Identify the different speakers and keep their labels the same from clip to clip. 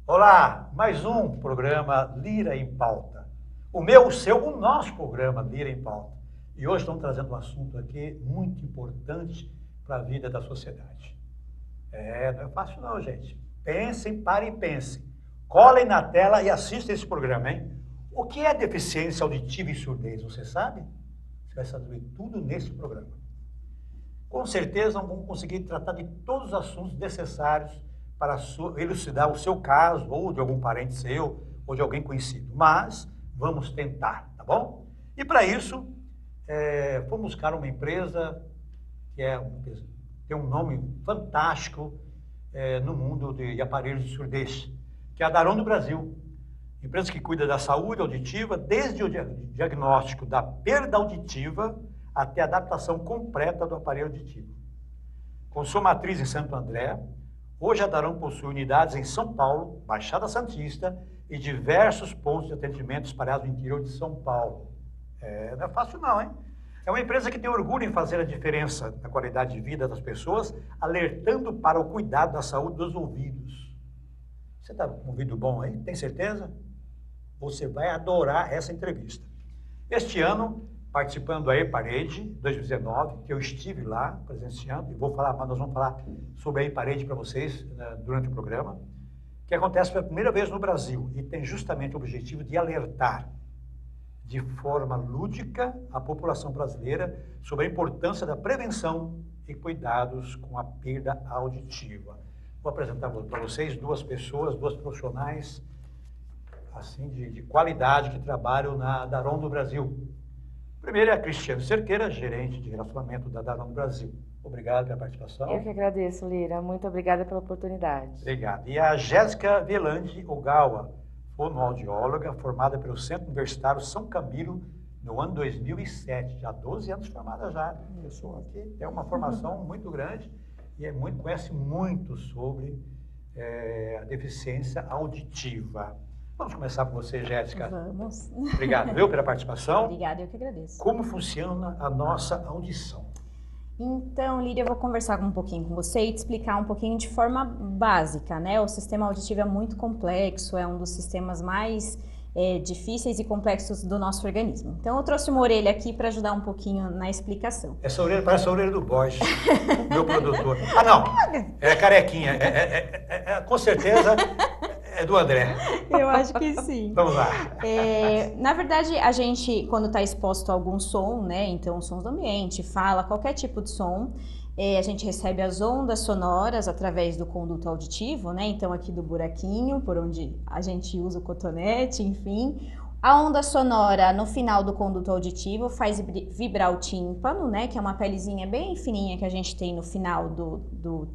Speaker 1: Olá, mais um programa Lira em Pauta. O meu, o seu, o nosso programa Lira em Pauta. E hoje estamos trazendo um assunto aqui muito importante para a vida da sociedade. Não é fácil não, gente. Pensem, parem e pensem. Colhem na tela e assistam esse programa, hein? O que é deficiência auditiva e surdez, você sabe? Você vai saber tudo nesse programa. Com certeza não vamos conseguir tratar de todos os assuntos necessários para elucidar o seu caso, ou de algum parente seu, ou de alguém conhecido. Mas vamos tentar, tá bom? E para isso, fomos buscar uma empresa que tem um nome fantástico no mundo de aparelhos de surdez, que é a Daron do Brasil. Empresa que cuida da saúde auditiva, desde o diagnóstico da perda auditiva até a adaptação completa do aparelho auditivo. Com sua matriz em Santo André, hoje a Daron possui unidades em São Paulo, Baixada Santista e diversos pontos de atendimento espalhados no interior de São Paulo. Não é fácil não, hein? É uma empresa que tem orgulho em fazer a diferença na qualidade de vida das pessoas, alertando para o cuidado da saúde dos ouvidos. Você está com um ouvido bom aí? Tem certeza? Você vai adorar essa entrevista. Este ano, participando da E-Parede 2019, que eu estive lá presenciando, e nós vamos falar sobre a E-Parede para vocês durante o programa, que acontece pela primeira vez no Brasil e tem justamente o objetivo de alertar de forma lúdica a população brasileira sobre a importância da prevenção e cuidados com a perda auditiva. Vou apresentar para vocês duas pessoas, duas profissionais assim, de qualidade que trabalham na Daron do Brasil. Primeiro é a Cristiane Cerqueira, gerente de relacionamento da Daron do Brasil. Obrigado pela participação.
Speaker 2: Eu que agradeço, Lira. Muito obrigada pela oportunidade.
Speaker 1: Obrigado. E a Jéssica Velandi Ogawa, fonoaudióloga, formada pelo Centro Universitário São Camilo no ano 2007. Já 12 anos formada já. Pessoa aqui tem uma formação muito grande e conhece muito sobre a deficiência auditiva. Vamos começar com você, Jéssica.
Speaker 2: Vamos.
Speaker 1: Obrigado, viu, pela participação.
Speaker 2: Obrigada, eu que agradeço.
Speaker 1: Como funciona a nossa audição?
Speaker 2: Então, Lídia, eu vou conversar um pouquinho com você e te explicar um pouquinho de forma básica, né? O sistema auditivo é muito complexo, é um dos sistemas mais difíceis e complexos do nosso organismo. Então, eu trouxe uma orelha aqui para ajudar um pouquinho na explicação.
Speaker 1: Essa orelha parece a orelha do Borges, meu produtor. Ah, não, é carequinha, com certeza é do André.
Speaker 2: Eu acho que sim.
Speaker 1: Vamos lá.
Speaker 2: Na verdade, a gente, quando está exposto a algum som, né, então sons do ambiente, fala, qualquer tipo de som, a gente recebe as ondas sonoras através do conduto auditivo, né, então aqui do buraquinho, por onde a gente usa o cotonete, enfim. A onda sonora no final do conduto auditivo faz vibrar o tímpano, né, que é uma pelezinha bem fininha que a gente tem no final do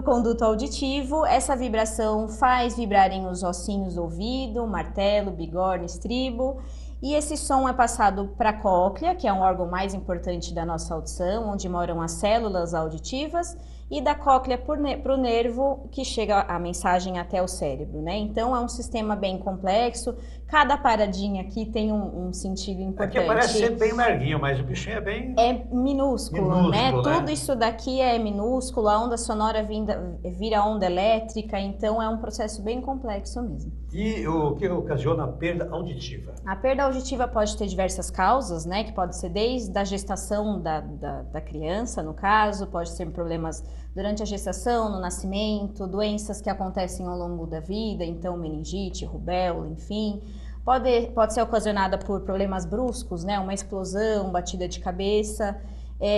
Speaker 2: conduto auditivo. Essa vibração faz vibrarem os ossinhos do ouvido, martelo, bigorna, estribo, e esse som é passado para a cóclea, que é um órgão mais importante da nossa audição, onde moram as células auditivas, e da cóclea para o nervo, que chega a mensagem até o cérebro, né? Então é um sistema bem complexo, cada paradinha aqui tem um sentido importante.
Speaker 1: Aqui parece ser bem larguinho, mas o bichinho é bem...
Speaker 2: É minúsculo, né? Tudo isso daqui é minúsculo, a onda sonora vira onda elétrica, então é um processo bem complexo mesmo.
Speaker 1: E o que ocasiona a perda auditiva?
Speaker 2: A perda auditiva pode ter diversas causas, né? Que pode ser desde a gestação da criança, no caso, pode ser problemas durante a gestação, no nascimento, doenças que acontecem ao longo da vida, então meningite, rubéola, enfim. Pode ser ocasionada por problemas bruscos, né? Uma explosão, batida de cabeça,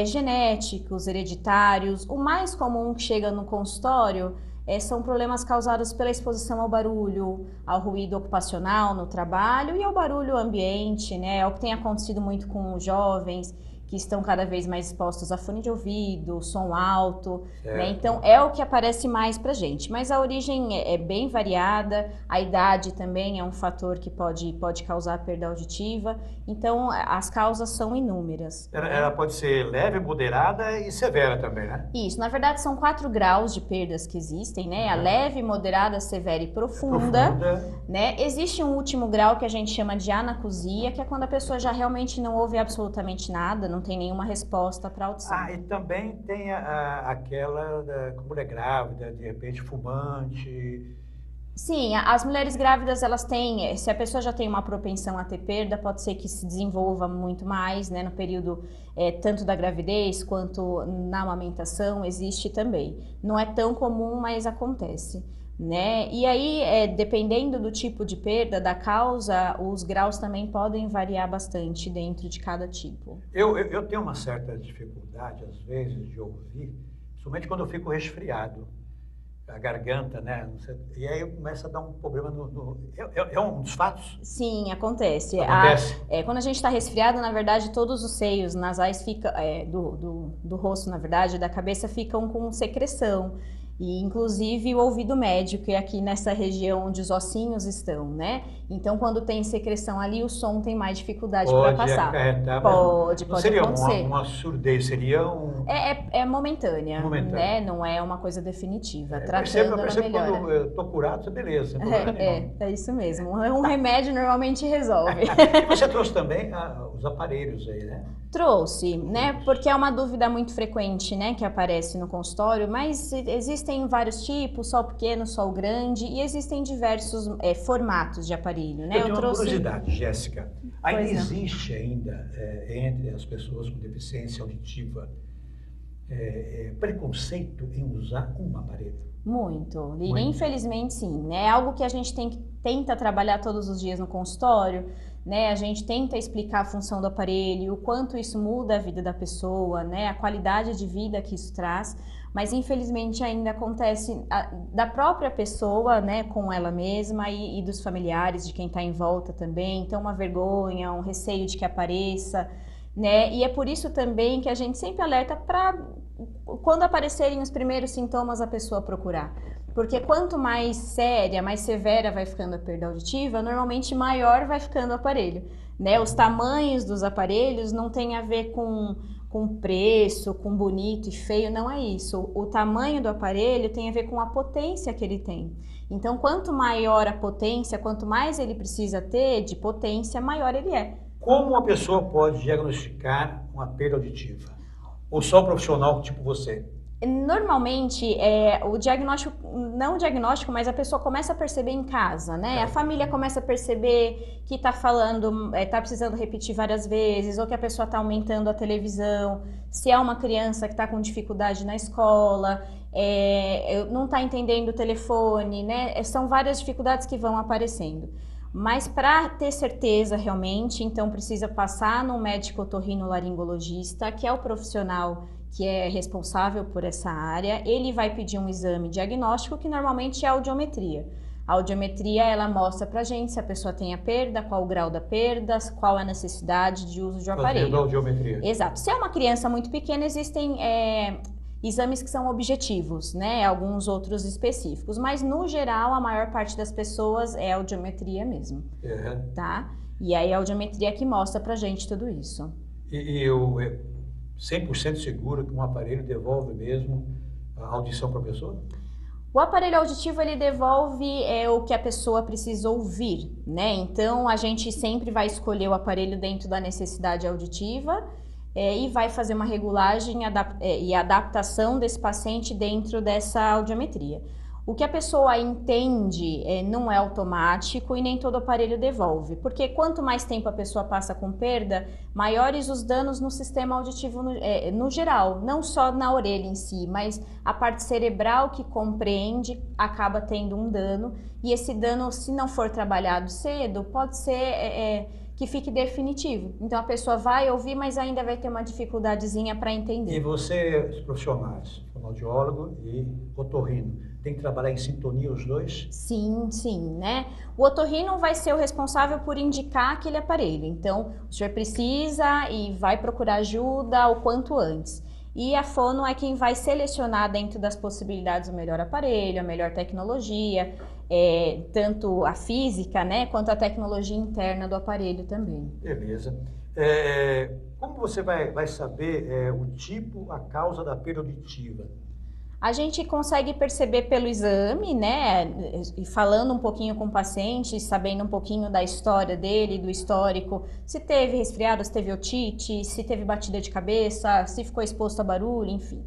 Speaker 2: genéticos, hereditários. O mais comum que chega no consultório são problemas causados pela exposição ao barulho, ao ruído ocupacional no trabalho e ao barulho ambiente, né? É o que tem acontecido muito com os jovens que estão cada vez mais expostos a fone de ouvido, som alto, né? Então é o que aparece mais pra gente, mas a origem é bem variada, a idade também é um fator que pode causar perda auditiva, então as causas são inúmeras.
Speaker 1: Ela pode ser leve, moderada e severa também, né?
Speaker 2: Isso, na verdade são 4 graus de perdas que existem, né? A leve, moderada, severa e profunda, né? Existe um último grau que a gente chama de anacusia, que é quando a pessoa já realmente não ouve absolutamente nada, não tem nenhuma resposta para audição.
Speaker 1: Ah, e também tem aquela com mulher grávida, de repente fumante.
Speaker 2: Sim, as mulheres grávidas, elas têm, se a pessoa já tem uma propensão a ter perda, pode ser que se desenvolva muito mais, né, no período tanto da gravidez quanto na amamentação, existe também. Não é tão comum, mas acontece, né? E aí, dependendo do tipo de perda, da causa, os graus também podem variar bastante dentro de cada tipo.
Speaker 1: Eu tenho uma certa dificuldade, às vezes, de ouvir, principalmente quando eu fico resfriado. A garganta, né? E aí começa a dar um problema é um dos fatos?
Speaker 2: Sim, acontece.
Speaker 1: Acontece.
Speaker 2: Quando a gente está resfriado, na verdade, todos os seios nasais ficam, do rosto, na verdade, da cabeça, ficam com secreção. E, inclusive, o ouvido médio, que é aqui nessa região onde os ossinhos estão, né? Então, quando tem secreção ali, o som tem mais dificuldade para passar.
Speaker 1: Acarretar,
Speaker 2: pode
Speaker 1: seria
Speaker 2: acontecer.
Speaker 1: uma surdez, seria um...
Speaker 2: É momentânea, né? Não é uma coisa definitiva. Tratando,
Speaker 1: eu percebo
Speaker 2: ela melhora.
Speaker 1: quando eu tô curado, beleza.
Speaker 2: É isso mesmo. Um remédio normalmente resolve.
Speaker 1: E você trouxe também os aparelhos aí, né?
Speaker 2: Trouxe, né? Porque é uma dúvida muito frequente, né? Que aparece no consultório, mas existem vários tipos, só o pequeno, só o grande, e existem diversos formatos de aparelho, né?
Speaker 1: Eu tenho uma curiosidade, Jéssica. Ainda existe entre as pessoas com deficiência auditiva preconceito em usar um aparelho?
Speaker 2: Muito. Infelizmente, sim, né? É algo que a gente tenta trabalhar todos os dias no consultório, né? A gente tenta explicar a função do aparelho, o quanto isso muda a vida da pessoa, né? A qualidade de vida que isso traz, mas infelizmente ainda acontece da própria pessoa, né? Com ela mesma e dos familiares, de quem está em volta também. Então, uma vergonha, um receio de que apareça, né? E é por isso também que a gente sempre alerta para, quando aparecerem os primeiros sintomas, a pessoa procurar. Porque quanto mais séria, mais severa vai ficando a perda auditiva, normalmente maior vai ficando o aparelho, né? Os tamanhos dos aparelhos não tem a ver com preço, com bonito e feio, não é isso. O tamanho do aparelho tem a ver com a potência que ele tem. Então, quanto maior a potência, quanto mais ele precisa ter de potência, maior ele é.
Speaker 1: Como uma pessoa pode diagnosticar uma perda auditiva? Ou só um profissional tipo você?
Speaker 2: Normalmente, o diagnóstico, não o diagnóstico, mas a pessoa começa a perceber em casa, né? A família começa a perceber que está falando, está precisando repetir várias vezes, ou que a pessoa está aumentando a televisão, se é uma criança que está com dificuldade na escola, não está entendendo o telefone, né? São várias dificuldades que vão aparecendo. Mas para ter certeza realmente, então precisa passar no médico otorrinolaringologista, que é o profissional que é responsável por essa área. Ele vai pedir um exame diagnóstico, que normalmente é a audiometria. A audiometria, ela mostra pra gente se a pessoa tem a perda, qual o grau da perda, qual a necessidade de uso de aparelho.
Speaker 1: Fazendo audiometria.
Speaker 2: Exato. Se é uma criança muito pequena, existem exames que são objetivos, né? Alguns outros específicos. Mas, no geral, a maior parte das pessoas é audiometria mesmo, tá? E aí a audiometria que mostra pra gente tudo isso.
Speaker 1: E eu 100% seguro que um aparelho devolve mesmo a audição para a pessoa?
Speaker 2: O aparelho auditivo, ele devolve o que a pessoa precisa ouvir, né? Então, a gente sempre vai escolher o aparelho dentro da necessidade auditiva e vai fazer uma regulagem e adaptação desse paciente dentro dessa audiometria. O que a pessoa entende não é automático e nem todo aparelho devolve, porque quanto mais tempo a pessoa passa com perda, maiores os danos no sistema auditivo no geral, não só na orelha em si, mas a parte cerebral que compreende acaba tendo um dano, e esse dano, se não for trabalhado cedo, pode ser que fique definitivo. Então a pessoa vai ouvir, mas ainda vai ter uma dificuldadezinha para entender.
Speaker 1: E vocês, profissionais, fonoaudiólogo e otorrino, tem que trabalhar em sintonia os dois?
Speaker 2: Sim, sim, né? O otorrino vai ser o responsável por indicar aquele aparelho. Então, o senhor precisa e vai procurar ajuda o quanto antes. E a fono é quem vai selecionar dentro das possibilidades o melhor aparelho, a melhor tecnologia, tanto a física, né, quanto a tecnologia interna do aparelho também.
Speaker 1: Beleza. Como você vai saber o tipo, a causa da perda auditiva?
Speaker 2: A gente consegue perceber pelo exame, né, e falando um pouquinho com o paciente, sabendo um pouquinho da história dele, do histórico, se teve resfriado, se teve otite, se teve batida de cabeça, se ficou exposto a barulho, enfim.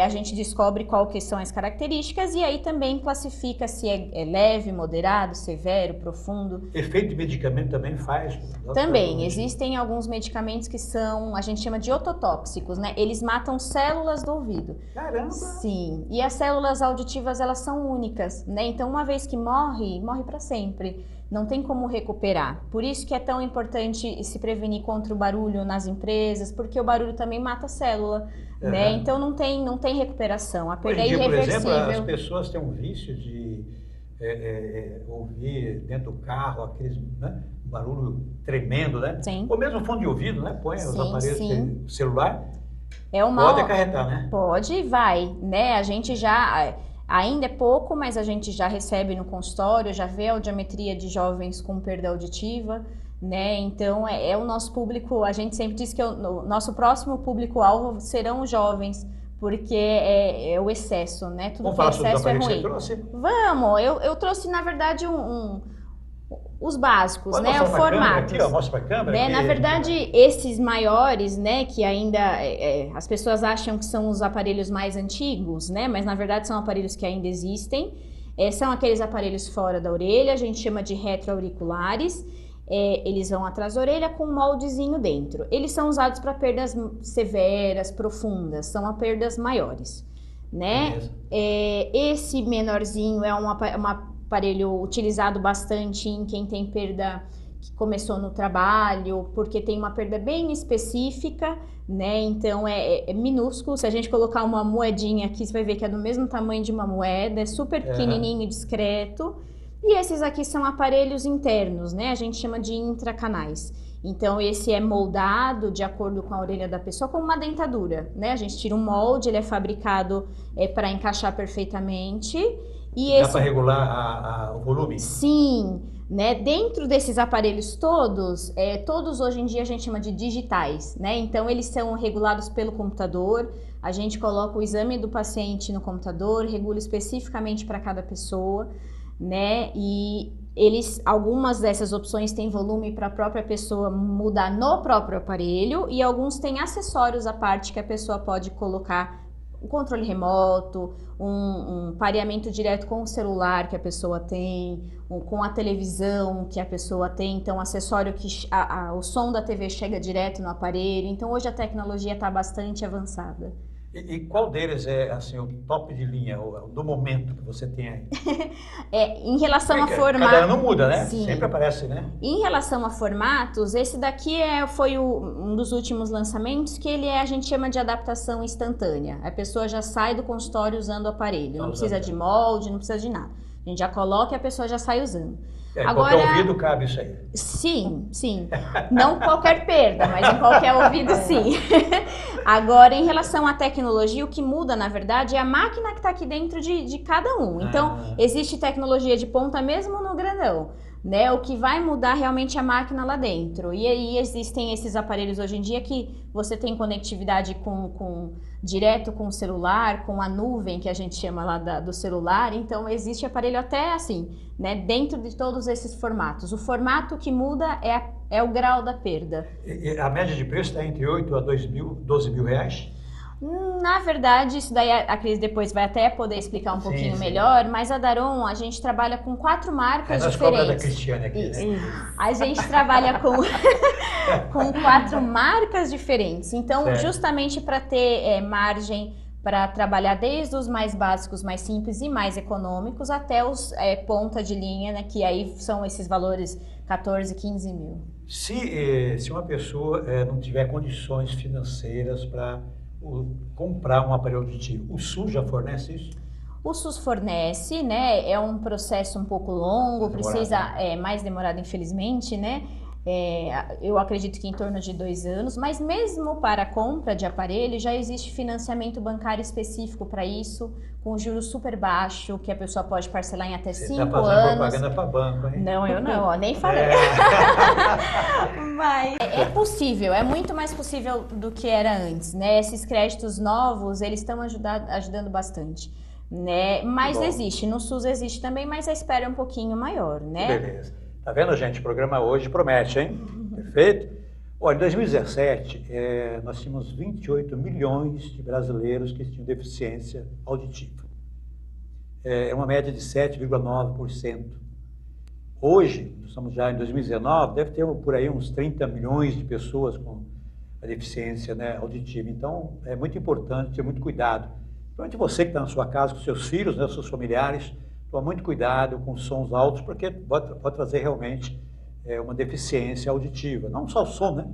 Speaker 2: A gente descobre qual que são as características e aí também classifica se é leve, moderado, severo, profundo.
Speaker 1: Efeito de medicamento também faz?
Speaker 2: Também, existem alguns medicamentos que são, a gente chama de ototóxicos, né? Eles matam células do ouvido.
Speaker 1: Caramba!
Speaker 2: Sim, e as células auditivas, elas são únicas, né? Então, uma vez que morre, morre para sempre. Não tem como recuperar. Por isso que é tão importante se prevenir contra o barulho nas empresas, porque o barulho também mata a célula, né? Então não tem recuperação. A perda é irreversível.
Speaker 1: Por exemplo, as pessoas têm um vício de ouvir dentro do carro aqueles, né, barulho tremendo, né?
Speaker 2: Sim.
Speaker 1: Ou mesmo fone de ouvido, né? Põe os aparelhos celular.
Speaker 2: Pode
Speaker 1: acarretar, né?
Speaker 2: Pode e vai, né? A gente já... Ainda é pouco, mas a gente já recebe no consultório, já vê a audiometria de jovens com perda auditiva, né? Então, é o nosso público, a gente sempre diz que o nosso próximo público-alvo serão os jovens, porque é o excesso, né? Tudo que é excesso é ruim. Vamos, eu trouxe, na verdade, os básicos, né? O formato.
Speaker 1: Mostra para a câmera.
Speaker 2: Né? Na verdade, esses maiores, né, que ainda as pessoas acham que são os aparelhos mais antigos, né? Mas na verdade são aparelhos que ainda existem. São aqueles aparelhos fora da orelha, a gente chama de retroauriculares. Eles vão atrás da orelha com um moldezinho dentro. Eles são usados para perdas severas, profundas, são perdas maiores, né? Esse menorzinho é um aparelho utilizado bastante em quem tem perda que começou no trabalho, porque tem uma perda bem específica, né? Então é minúsculo. Se a gente colocar uma moedinha aqui, você vai ver que é do mesmo tamanho de uma moeda, é super pequenininho e discreto. E esses aqui são aparelhos internos, né? A gente chama de intracanais. Então esse é moldado de acordo com a orelha da pessoa, como uma dentadura, né? A gente tira um molde, ele é fabricado para encaixar perfeitamente. E
Speaker 1: dá para regular o volume?
Speaker 2: Sim, né? Dentro desses aparelhos todos, todos hoje em dia a gente chama de digitais, né? Então eles são regulados pelo computador, a gente coloca o exame do paciente no computador, regula especificamente para cada pessoa, né? E algumas dessas opções têm volume para a própria pessoa mudar no próprio aparelho e alguns têm acessórios à parte que a pessoa pode colocar. Um controle remoto, um pareamento direto com o celular que a pessoa tem, com a televisão que a pessoa tem, então acessório que o som da TV chega direto no aparelho. Então hoje a tecnologia está bastante avançada.
Speaker 1: E qual deles é assim, o top de linha, do momento que você tem aí?
Speaker 2: Em relação a formatos...
Speaker 1: Cada ano muda, né?
Speaker 2: Sim.
Speaker 1: Sempre aparece, né?
Speaker 2: Em relação a formatos, esse daqui foi um dos últimos lançamentos, que a gente chama de adaptação instantânea. A pessoa já sai do consultório usando o aparelho, não precisa de molde, não precisa de nada. A gente já coloca e a pessoa já sai usando.
Speaker 1: Agora, em qualquer ouvido cabe isso aí.
Speaker 2: Sim, sim. Não qualquer perda, mas em qualquer ouvido sim. Agora, em relação à tecnologia, o que muda, na verdade, é a máquina que está aqui dentro de cada um. Então, existe tecnologia de ponta mesmo no grandão, né? O que vai mudar realmente é a máquina lá dentro. E aí existem esses aparelhos hoje em dia que você tem conectividade direto com o celular, com a nuvem que a gente chama lá do celular. Então existe aparelho até assim, né? Dentro de todos esses formatos. O formato que muda é o grau da perda.
Speaker 1: E a média de preço está entre 8 a 12 mil reais?
Speaker 2: Na verdade, isso daí a Cris depois vai até poder explicar um pouquinho melhor, mas a Daron, a gente trabalha com 4 marcas diferentes.
Speaker 1: Da Cristiane aqui, né?
Speaker 2: A gente trabalha com 4 marcas diferentes. Então, justamente para ter margem para trabalhar desde os mais básicos, mais simples e mais econômicos, até os ponta de linha, né, que aí são esses valores 14, 15 mil.
Speaker 1: Se uma pessoa não tiver condições financeiras para comprar um aparelho auditivo, o SUS já fornece isso?
Speaker 2: O SUS fornece, né? É um processo um pouco longo, precisa mais demorado, infelizmente, né? Eu acredito que em torno de 2 anos, mas mesmo para a compra de aparelho já existe financiamento bancário específico para isso, com juros super baixo, que a pessoa pode parcelar em até 5 anos.
Speaker 1: Você está fazendo propaganda para banco, hein?
Speaker 2: Não, eu não, nem falei. Mas é possível, é muito mais possível do que era antes, né? Esses créditos novos, eles estão ajudando bastante, né? Mas existe, no SUS existe também, mas a espera é um pouquinho maior, né?
Speaker 1: Beleza. Tá vendo, gente? O programa hoje promete, hein? Perfeito? Olha, em 2017, nós tínhamos 28 milhões de brasileiros que tinham deficiência auditiva. É uma média de 7,9%. Hoje, nós estamos já em 2019, deve ter por aí uns 30 milhões de pessoas com a deficiência, né, auditiva. Então, é muito importante ter muito cuidado. Principalmente você que está na sua casa com seus filhos, né, seus familiares, toma muito cuidado com sons altos, porque pode trazer realmente uma deficiência auditiva. Não só o som, né?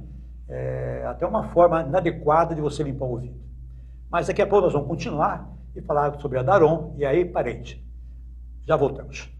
Speaker 1: Até uma forma inadequada de você limpar o ouvido. Mas daqui a pouco nós vamos continuar e falar sobre a Daron e aí parente. Já voltamos.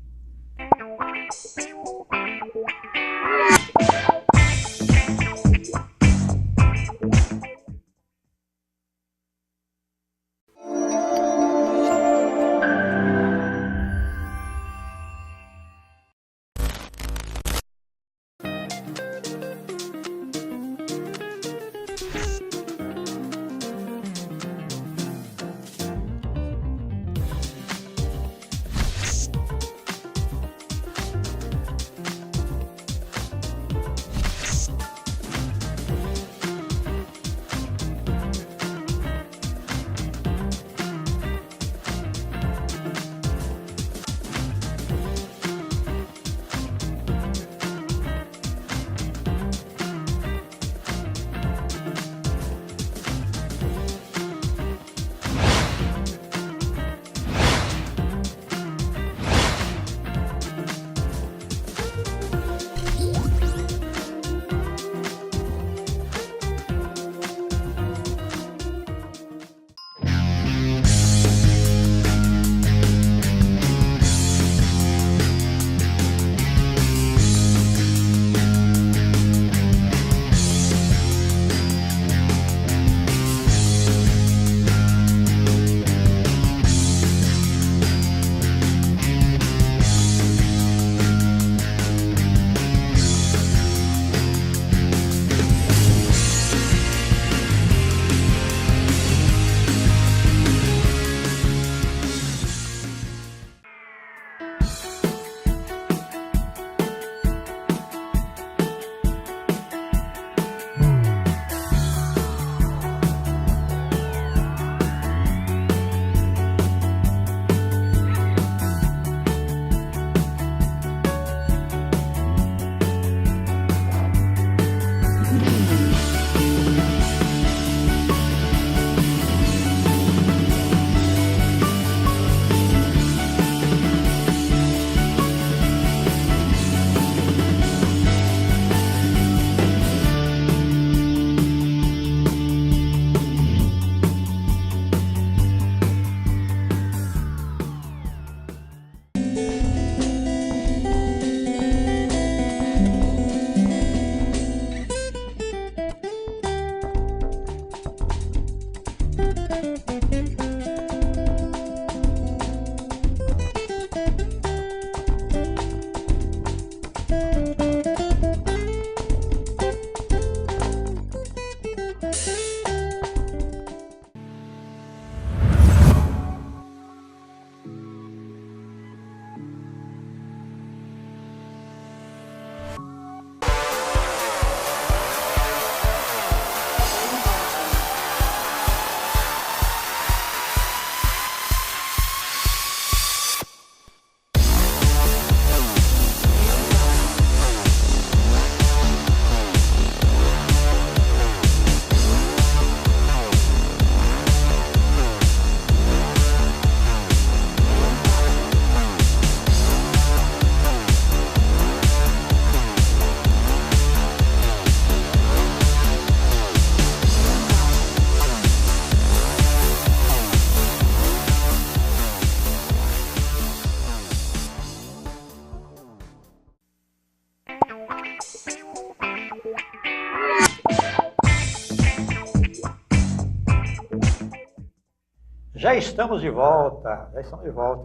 Speaker 1: Já estamos de volta,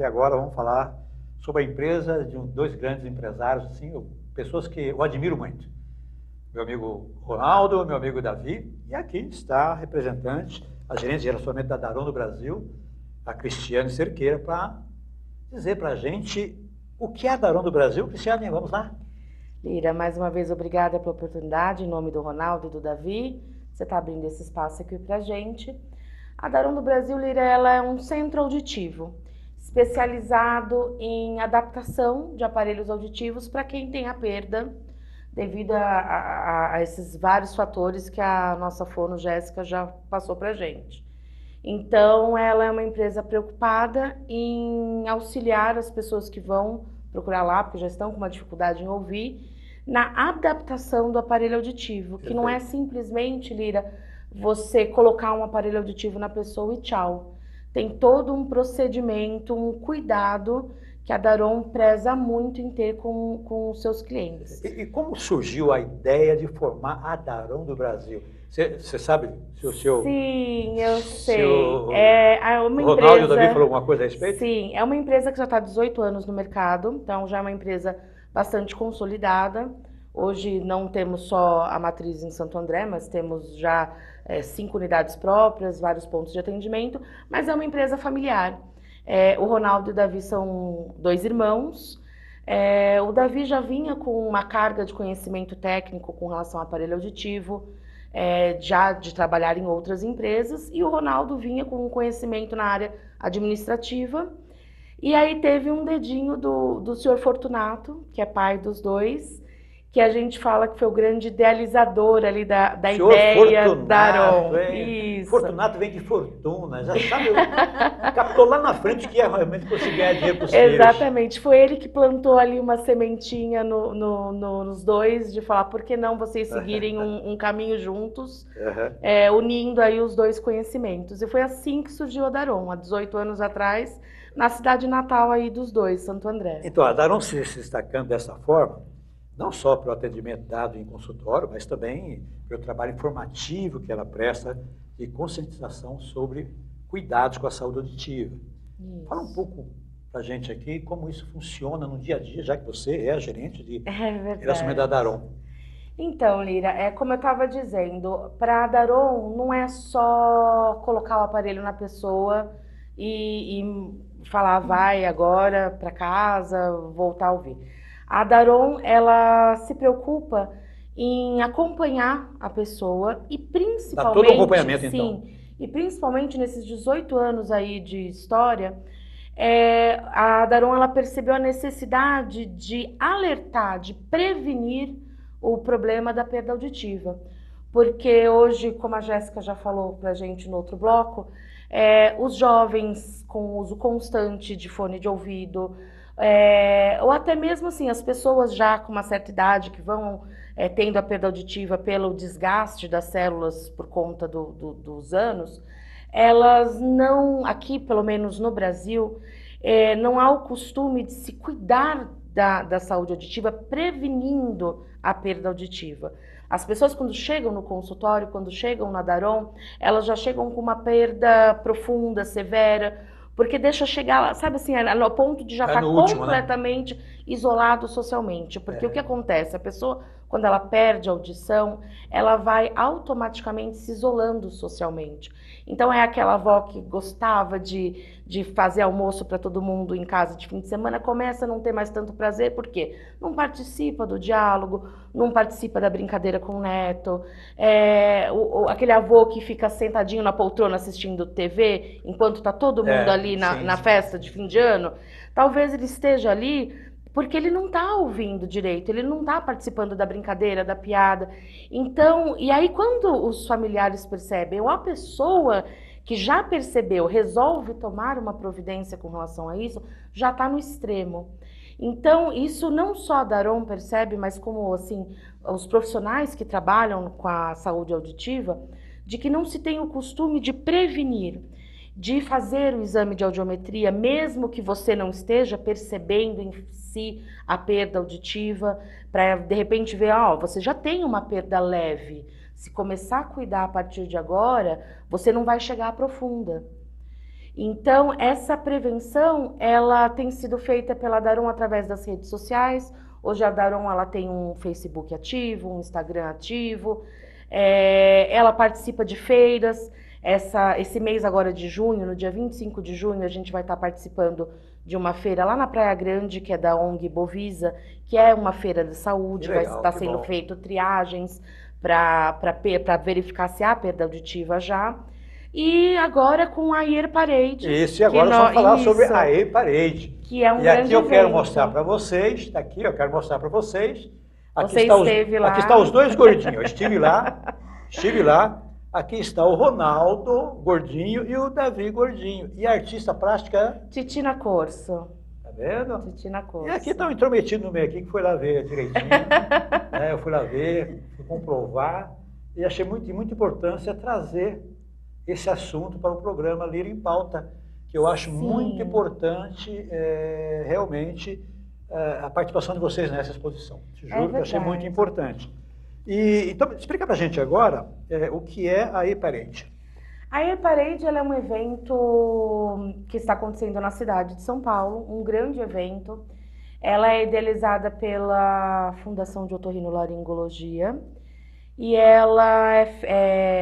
Speaker 1: e agora vamos falar sobre a empresa de dois grandes empresários, assim, pessoas que eu admiro muito. Meu amigo Ronaldo, meu amigo Davi, e aqui está a representante, a gerente de relacionamento da Daron do Brasil, a Cristiane Cerqueira, para dizer para a gente o que é a Daron do Brasil. Cristiane, vamos lá?
Speaker 3: Lira, mais uma vez, obrigada pela oportunidade, em nome do Ronaldo e do Davi, você está abrindo esse espaço aqui para a gente. A Daron do Brasil, Lira, ela é um centro auditivo, especializado em adaptação de aparelhos auditivos para quem tem a perda, devido a esses vários fatores que a nossa fono Jéssica já passou para a gente. Então, ela é uma empresa preocupada em auxiliar as pessoas que vão procurar lá, porque já estão com uma dificuldade em ouvir, na adaptação do aparelho auditivo, que não é simplesmente, Lira, você colocar um aparelho auditivo na pessoa e tchau. Tem todo um procedimento, um cuidado que a Daron preza muito em ter com os seus clientes.
Speaker 1: E como surgiu a ideia de formar a Daron do Brasil? Você sabe se o seu...
Speaker 3: Sim, eu sei.
Speaker 1: É uma empresa... Ronaldo e o Davi falou alguma coisa a respeito?
Speaker 3: Sim, é uma empresa que já está há 18 anos no mercado, então já é uma empresa bastante consolidada. Hoje não temos só a matriz em Santo André, mas temos já 5 unidades próprias, vários pontos de atendimento, mas é uma empresa familiar. O Ronaldo e o Davi são 2 irmãos. O Davi já vinha com uma carga de conhecimento técnico com relação ao aparelho auditivo, já de trabalhar em outras empresas, e o Ronaldo vinha com um conhecimento na área administrativa. E aí teve um dedinho do senhor Fortunato, que é pai dos dois, que a gente fala que foi o grande idealizador ali da ideia da Daron.
Speaker 1: Isso. Fortunato vem de fortuna, já sabe, captou lá na frente que ia realmente conseguir ganhar dinheiro para os filhos.
Speaker 3: Exatamente, foi ele que plantou ali uma sementinha nos dois, de falar, por que não vocês seguirem um caminho juntos, unindo aí os dois conhecimentos. E foi assim que surgiu a Daron, há 18 anos atrás, na cidade natal aí dos dois, Santo André.
Speaker 1: Então, a Daron se destacando dessa forma, não só pelo atendimento dado em consultório, mas também pelo trabalho informativo que ela presta de conscientização sobre cuidados com a saúde auditiva. Isso. Fala um pouco para a gente aqui como isso funciona no dia a dia, já que você é a gerente de relacionamento da Daron.
Speaker 3: Então, Lira, como eu estava dizendo, para a Daron não é só colocar o aparelho na pessoa e falar vai agora para casa, voltar a ouvir. A Daron, ela se preocupa em acompanhar a pessoa e principalmente... Dá todo o acompanhamento, então. E principalmente nesses 18 anos aí de história, a Daron, ela percebeu a necessidade de alertar, de prevenir o problema da perda auditiva. Porque hoje, como a Jéssica já falou pra gente no outro bloco, os jovens com uso constante de fone de ouvido, ou até mesmo assim, as pessoas já com uma certa idade que vão tendo a perda auditiva pelo desgaste das células por conta dos anos, elas não, aqui pelo menos no Brasil, não há o costume de se cuidar da saúde auditiva prevenindo a perda auditiva. As pessoas quando chegam no consultório, quando chegam na Daron, elas já chegam com uma perda profunda, severa, porque deixa chegar lá, sabe assim, no ponto de já estar completamente isolado socialmente. Porque o que acontece? A pessoa, quando ela perde a audição, ela vai automaticamente se isolando socialmente. Então é aquela avó que gostava de fazer almoço para todo mundo em casa de fim de semana, começa a não ter mais tanto prazer, por quê? Não participa do diálogo, não participa da brincadeira com o neto, aquele avô que fica sentadinho na poltrona assistindo TV, enquanto está todo mundo ali na festa de fim de ano, talvez ele esteja ali porque ele não está ouvindo direito, ele não está participando da brincadeira, da piada. Então, e aí quando os familiares percebem, ou a pessoa que já percebeu, resolve tomar uma providência com relação a isso, já está no extremo. Então, isso não só a Daron percebe, mas como assim, os profissionais que trabalham com a saúde auditiva, de que não se tem o costume de prevenir, de fazer o exame de audiometria, mesmo que você não esteja percebendo em si a perda auditiva, para de repente ver, você já tem uma perda leve. Se começar a cuidar a partir de agora, você não vai chegar à profunda. Então, essa prevenção, ela tem sido feita pela Daron através das redes sociais. Hoje a Daron, ela tem um Facebook ativo, um Instagram ativo, ela participa de feiras. Esse mês agora de junho, no dia 25 de junho, a gente vai estar participando de uma feira lá na Praia Grande, que é da ONG Bovisa, que é uma feira de saúde. Vai estar sendo feito triagens para verificar se há perda auditiva já. E agora com a Ear Parade.
Speaker 1: Isso, e agora nós vamos falar sobre a Ear Parade.
Speaker 3: Que é um
Speaker 1: grande
Speaker 3: evento.
Speaker 1: E aqui eu quero mostrar para vocês, está aqui, eu quero mostrar para vocês.
Speaker 3: Você esteve lá.
Speaker 1: Aqui estão os dois gordinhos, eu estive lá. Aqui está o Ronaldo gordinho e o Davi gordinho. E a artista plástica?
Speaker 3: Titina Corso.
Speaker 1: Tá vendo?
Speaker 3: Titina Corso.
Speaker 1: E aqui está um intrometido no meio aqui, que foi lá ver direitinho. Eu fui lá ver, fui comprovar. E achei muita importância trazer esse assunto para o programa Lira em Pauta, que eu acho muito importante, realmente, a participação de vocês nessa exposição. Te juro que eu achei muito importante. Então, explica para a gente agora o que é a Ear Parade.
Speaker 3: A Ear Parade ela é um evento que está acontecendo na cidade de São Paulo, um grande evento. Ela é idealizada pela Fundação de Otorrinolaringologia e ela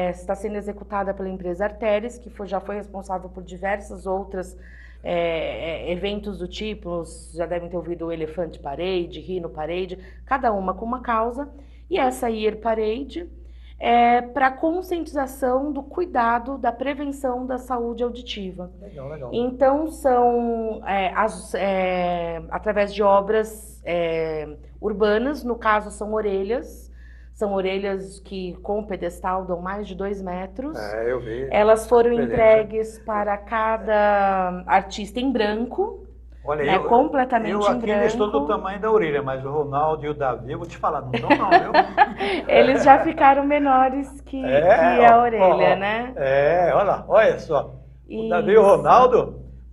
Speaker 3: está sendo executada pela empresa Arteris, que já foi responsável por diversas outras eventos do tipo. Já devem ter ouvido o Elefante Parade, Rhino Parade, cada uma com uma causa. E essa Ear Parade é para conscientização do cuidado, da prevenção da saúde auditiva.
Speaker 1: Legal.
Speaker 3: Então, são através de obras urbanas, no caso são orelhas que com pedestal dão mais de 2 metros.
Speaker 1: Eu vi.
Speaker 3: Elas foram entregues para cada artista em branco.
Speaker 1: Olha,
Speaker 3: completamente
Speaker 1: eu aqui ainda estou do tamanho da orelha, mas o Ronaldo e o Davi, eu vou te falar, não estão não, viu?
Speaker 3: Eles já ficaram menores que a orelha, né?
Speaker 1: olha só. O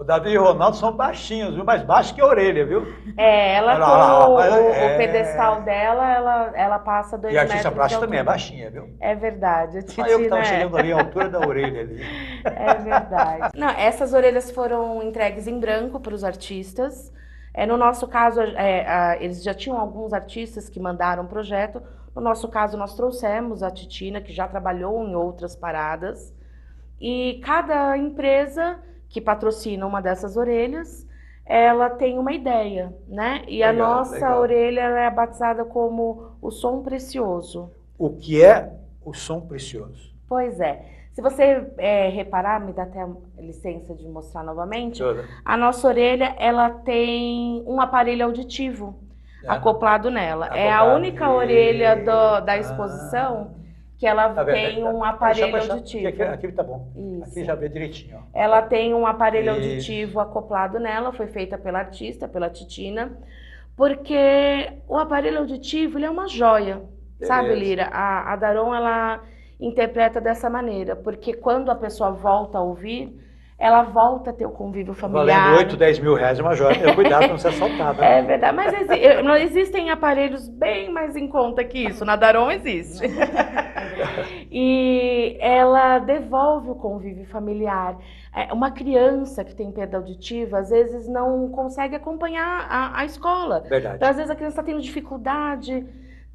Speaker 1: Davi e o Ronaldo são baixinhos, viu? Mais baixos que a orelha, viu?
Speaker 3: O pedestal dela, ela passa 2 metros.
Speaker 1: E a artista plástica também é baixinha, viu?
Speaker 3: É verdade.
Speaker 1: Só eu que estava chegando ali à altura da orelha ali.
Speaker 3: É verdade. Não, essas orelhas foram entregues em branco para os artistas. No nosso caso, eles já tinham alguns artistas que mandaram o projeto. No nosso caso, nós trouxemos a Titina, que já trabalhou em outras paradas. E cada empresa que patrocina uma dessas orelhas, ela tem uma ideia, né? E a nossa orelha ela é batizada como o som precioso.
Speaker 1: O que é o som precioso?
Speaker 3: Pois é. Se você reparar, me dá até licença de mostrar novamente, a nossa orelha ela tem um aparelho auditivo acoplado nela. É a única orelha da exposição que ela tem um aparelho auditivo.
Speaker 1: Aqui tá bom. Isso. Aqui já vê direitinho. Ó.
Speaker 3: Ela tem um aparelho auditivo acoplado nela, foi feita pela artista, pela Titina, porque o aparelho auditivo ele é uma joia, sabe, Lira? A Daron, ela interpreta dessa maneira, porque quando a pessoa volta a ouvir, ela volta a ter o convívio familiar.
Speaker 1: Valendo 8, 10 mil reais é uma joia, cuidado para não ser assaltada.
Speaker 3: É verdade, mas existem aparelhos bem mais em conta que isso, na Daron existe. E ela devolve o convívio familiar. Uma criança que tem perda auditiva, às vezes não consegue acompanhar a escola.
Speaker 1: Verdade.
Speaker 3: Então, às vezes a criança está tendo dificuldade,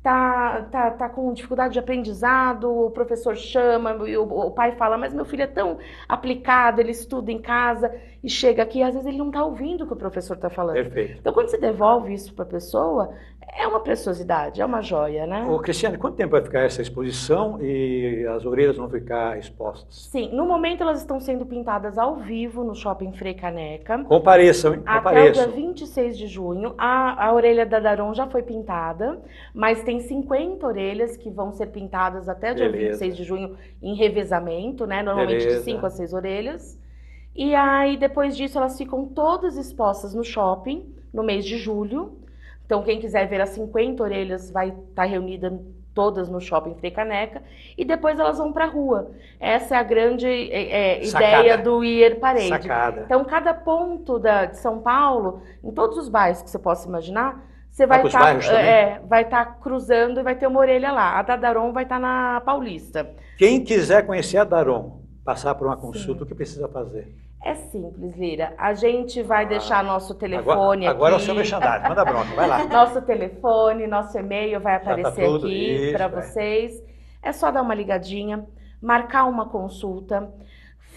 Speaker 3: tá com dificuldade de aprendizado, o professor chama, o pai fala, mas meu filho é tão aplicado, ele estuda em casa e chega aqui, às vezes ele não está ouvindo o que o professor está falando.
Speaker 1: Perfeito.
Speaker 3: Então, quando você devolve isso para a pessoa, é uma preciosidade, é uma joia, né?
Speaker 1: Ô, Cristiane, quanto tempo vai ficar essa exposição e as orelhas vão ficar expostas?
Speaker 3: Sim, no momento elas estão sendo pintadas ao vivo no Shopping Frei Caneca.
Speaker 1: Compareçam, hein?
Speaker 3: Até o dia 26 de junho. A orelha da Daron já foi pintada, mas tem 50 orelhas que vão ser pintadas até o dia 26 de junho em revezamento, né? Normalmente de 5 a 6 orelhas. E aí, depois disso, elas ficam todas expostas no shopping, no mês de julho. Então, quem quiser ver as 50 orelhas vai estar reunida todas no Shopping Frei Caneca. E depois elas vão para a rua. Essa é a grande ideia do Ear Parade.
Speaker 1: Sacada.
Speaker 3: Então, cada ponto de São Paulo, em todos os bairros que você possa imaginar, você vai estar cruzando e vai ter uma orelha lá. A da Daron vai estar na Paulista.
Speaker 1: Quem quiser conhecer a Daron, passar por uma consulta, o que precisa fazer?
Speaker 3: É simples, Lira. A gente vai deixar nosso telefone
Speaker 1: agora
Speaker 3: aqui.
Speaker 1: é o seu merchandising, manda bronca, vai lá.
Speaker 3: Nosso telefone, nosso e-mail vai aparecer
Speaker 1: tudo,
Speaker 3: aqui para
Speaker 1: isso,
Speaker 3: vocês. É só dar uma ligadinha, marcar uma consulta.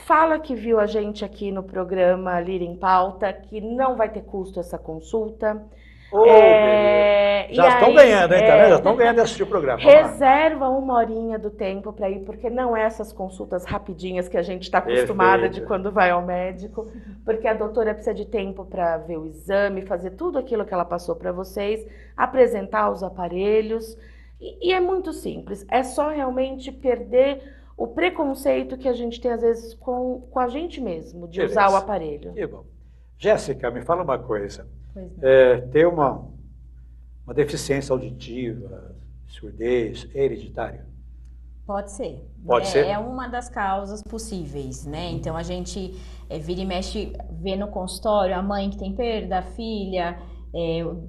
Speaker 3: Fala que viu a gente aqui no programa Lira em Pauta, que não vai ter custo essa consulta.
Speaker 1: Beleza. Já estão ganhando, hein? Tá vendo? Já estão ganhando de assistir o programa.
Speaker 3: Reserva 1 horinha do tempo para ir, porque não é essas consultas rapidinhas que a gente está acostumada de quando vai ao médico, porque a doutora precisa de tempo para ver o exame, fazer tudo aquilo que ela passou para vocês, apresentar os aparelhos, e é muito simples. É só realmente perder o preconceito que a gente tem às vezes com a gente mesmo, de usar o aparelho.
Speaker 1: Que bom. Jéssica, me fala uma coisa.
Speaker 2: Pois
Speaker 1: Ter uma deficiência auditiva, surdez, é hereditário?
Speaker 2: Pode ser.
Speaker 1: Pode ser?
Speaker 2: É uma das causas possíveis, né? Então a gente vira e mexe, vê no consultório a mãe que tem perda, a filha,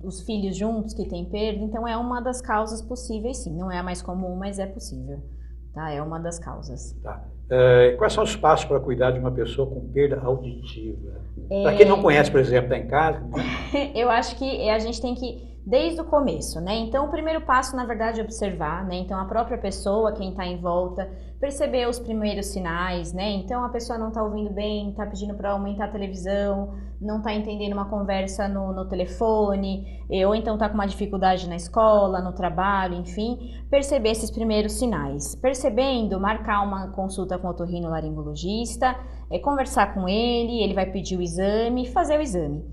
Speaker 2: os filhos juntos que têm perda. Então é uma das causas possíveis, sim. Não é a mais comum, mas é possível. Tá? É uma das causas.
Speaker 1: Tá. Quais são os passos para cuidar de uma pessoa com perda auditiva? Para quem não conhece, por exemplo, está em casa. Né?
Speaker 2: Eu acho que a gente tem que desde o começo, né? Então, o primeiro passo, na verdade, é observar, né? Então, a própria pessoa, quem está em volta, perceber os primeiros sinais, né? Então, a pessoa não está ouvindo bem, está pedindo para aumentar a televisão, não está entendendo uma conversa no telefone, ou então está com uma dificuldade na escola, no trabalho, enfim, perceber esses primeiros sinais. Percebendo, marcar uma consulta com o otorrinolaringologista, conversar com ele vai pedir o exame, fazer o exame.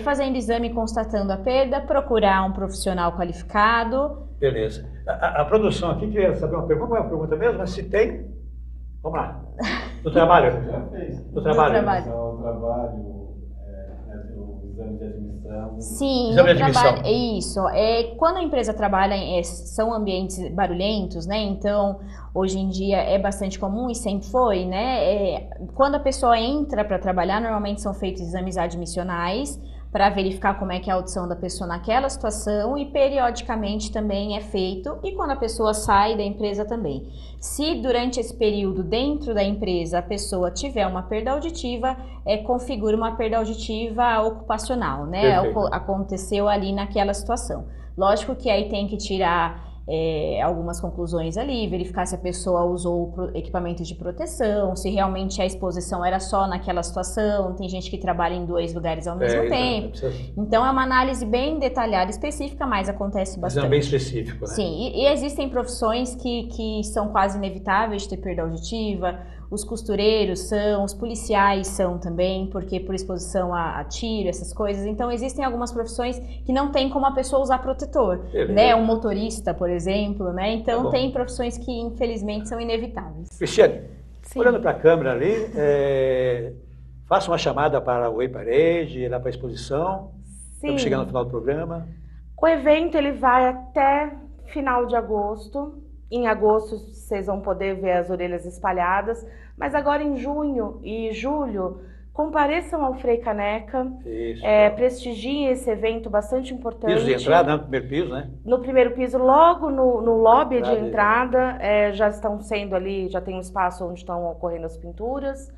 Speaker 2: Fazendo exame e constatando a perda, procurar um profissional qualificado.
Speaker 1: Beleza. A produção aqui queria saber uma pergunta, qual é a pergunta mesmo? Mas se tem, vamos lá. Do trabalho?
Speaker 4: Já fez.
Speaker 1: Do trabalho.
Speaker 4: O trabalho, o exame de admissão.
Speaker 2: Sim,
Speaker 1: exame de admissão.
Speaker 2: Isso. Quando a empresa trabalha, são ambientes barulhentos, né? Então, hoje em dia é bastante comum e sempre foi, né? Quando a pessoa entra para trabalhar, normalmente são feitos exames admissionais para verificar como é que é a audição da pessoa naquela situação e periodicamente também é feito, e quando a pessoa sai da empresa também. Se durante esse período dentro da empresa a pessoa tiver uma perda auditiva, configura uma perda auditiva ocupacional, né? Aconteceu ali naquela situação. Lógico que aí tem que tirar algumas conclusões ali, verificar se a pessoa usou o equipamento de proteção, se realmente a exposição era só naquela situação. Tem gente que trabalha em 2 lugares ao mesmo tempo. Então é uma análise bem detalhada, específica, mas acontece bastante.
Speaker 1: Mas é bem específico, né?
Speaker 2: Sim, e existem profissões que são quase inevitáveis de ter perda auditiva. Os costureiros são, os policiais são também, porque por exposição a tiro, essas coisas. Então, existem algumas profissões que não tem como a pessoa usar protetor, né? Um motorista, por exemplo, né? Então, tem profissões que, infelizmente, são inevitáveis.
Speaker 1: Cristiane,
Speaker 3: Sim.
Speaker 1: olhando para a câmera ali, faça uma chamada para o Oi Parede, lá para a exposição. Estamos chegando no final do programa.
Speaker 3: O evento ele vai até final de agosto. Em agosto vocês vão poder ver as orelhas espalhadas, mas agora em junho e julho, compareçam ao Frei Caneca, prestigiem esse evento bastante importante.
Speaker 1: Piso de entrada, no primeiro piso, né?
Speaker 3: No primeiro piso, logo no lobby de entrada, já estão sendo ali, já tem um espaço onde estão ocorrendo as pinturas.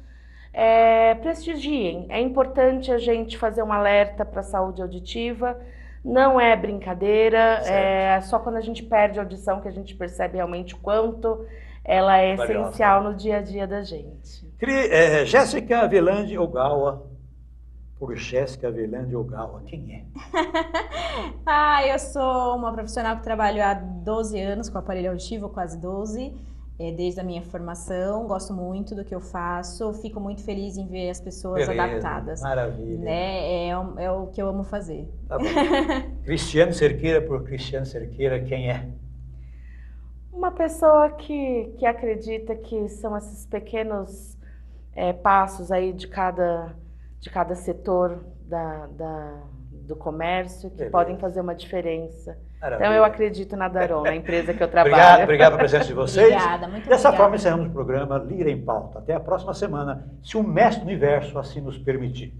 Speaker 3: Prestigiem, é importante a gente fazer um alerta para a saúde auditiva. Não é brincadeira, só quando a gente perde a audição que a gente percebe realmente o quanto ela é essencial no dia a dia da gente.
Speaker 1: Jéssica Avelande Ogawa, por Jéssica Avelande Ogawa, quem é?
Speaker 2: Eu sou uma profissional que trabalho há 12 anos com aparelho auditivo, quase 12. Desde a minha formação, gosto muito do que eu faço, fico muito feliz em ver as pessoas adaptadas.
Speaker 1: Maravilha.
Speaker 2: Né? É o que eu amo fazer.
Speaker 1: Tá bom. Cristiane Cerqueira, por Cristiane Cerqueira, quem é?
Speaker 3: Uma pessoa que acredita que são esses pequenos passos aí de cada setor do comércio que podem fazer uma diferença. Maravilha. Então eu acredito na Daron, na empresa que eu trabalho.
Speaker 1: Obrigado pela presença de vocês.
Speaker 2: Obrigada, muito
Speaker 1: Dessa
Speaker 2: obrigada.
Speaker 1: forma encerramos o programa Lira em Pauta. Até a próxima semana, se o Mestre do Universo assim nos permitir.